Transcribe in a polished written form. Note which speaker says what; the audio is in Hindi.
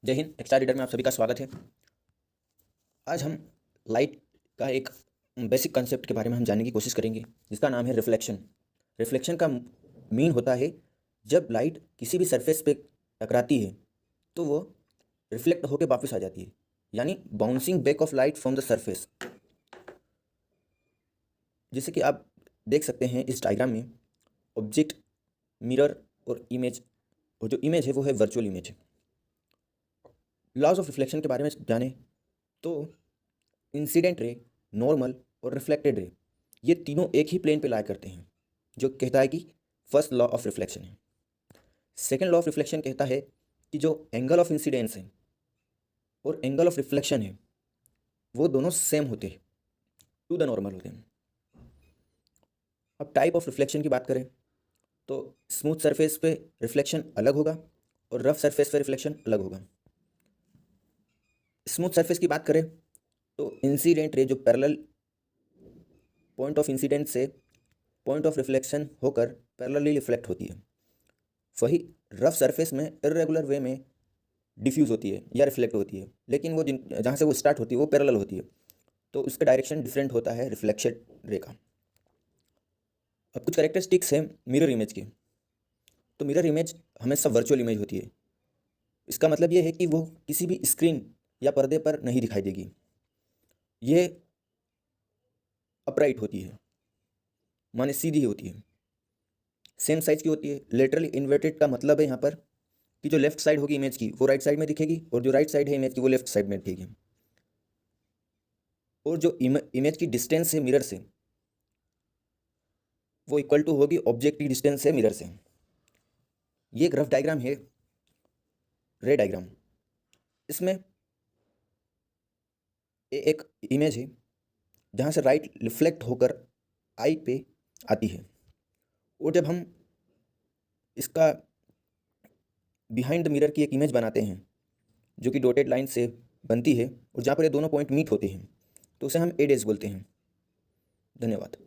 Speaker 1: जय हिंद। टेक्सटाइल रीडर में आप सभी का स्वागत है। आज हम लाइट का एक बेसिक कंसेप्ट के बारे में हम जानने की कोशिश करेंगे, जिसका नाम है रिफ्लेक्शन। रिफ्लेक्शन का मीन होता है जब लाइट किसी भी सरफेस पे टकराती है तो वो रिफ्लेक्ट होकर वापस आ जाती है, यानी bouncing back of light from the surface. जैसे कि आप देख सकते हैं इस डायग्राम में ऑब्जेक्ट, मिरर और इमेज, और जो इमेज है वो है वर्चुअल इमेज है। लॉज ऑफ रिफ्लेक्शन के बारे में जाने तो इंसिडेंट रे, नॉर्मल और रिफ्लेक्टेड रे, ये तीनों एक ही प्लेन पे लाई करते हैं, जो कहता है कि फर्स्ट लॉ ऑफ रिफ्लेक्शन है। सेकेंड लॉ ऑफ रिफ्लेक्शन कहता है कि जो एंगल ऑफ इंसिडेंस है और एंगल ऑफ रिफ्लेक्शन है वो दोनों सेम होते हैं, टू द नॉर्मल होते हैं। अब टाइप ऑफ रिफ्लेक्शन की बात करें तो स्मूथ सरफेस पे रिफ्लेक्शन अलग होगा और रफ सरफेस पे रिफ्लेक्शन अलग होगा। स्मूथ सरफेस की बात करें तो इंसिडेंट रे जो पैरेलल पॉइंट ऑफ इंसिडेंट से पॉइंट ऑफ रिफ्लेक्शन होकर पैरेलली रिफ्लेक्ट होती है। वही रफ सरफेस में इरेगुलर वे में डिफ्यूज़ होती है या रिफ्लेक्ट होती है, लेकिन वो जहाँ से वो स्टार्ट होती है वो पैरेलल होती है, तो उसका डायरेक्शन डिफरेंट होता है रिफ्लेक्शन रे का। अब कुछ कैरेक्टरिस्टिक्स हैं मिरर इमेज की। तो मिरर इमेज हमेशा वर्चुअल इमेज होती है। इसका मतलब ये है कि वो किसी भी स्क्रीन या पर्दे पर नहीं दिखाई देगी। ये अपराइट होती है, माने सीधी होती है, सेम साइज की होती है। लेटरली इन्वर्टेड का मतलब है यहाँ पर कि जो लेफ्ट साइड होगी इमेज की वो राइट साइड में दिखेगी और जो राइट साइड है इमेज की वो लेफ्ट साइड में दिखेगी। और जो इमेज की डिस्टेंस है मिरर से वो इक्वल टू होगी ऑब्जेक्ट की डिस्टेंस है मिरर से। ये एक रफ डायग्राम है, रे डायग्राम। इसमें एक इमेज है जहाँ से राइट रिफ्लेक्ट होकर आई पे आती है, और जब हम इसका बिहाइंड द मिरर की एक इमेज बनाते हैं जो कि डॉटेड लाइन से बनती है और जहाँ पर ये दोनों पॉइंट मीट होते हैं, तो उसे हम ए डैश बोलते हैं। धन्यवाद।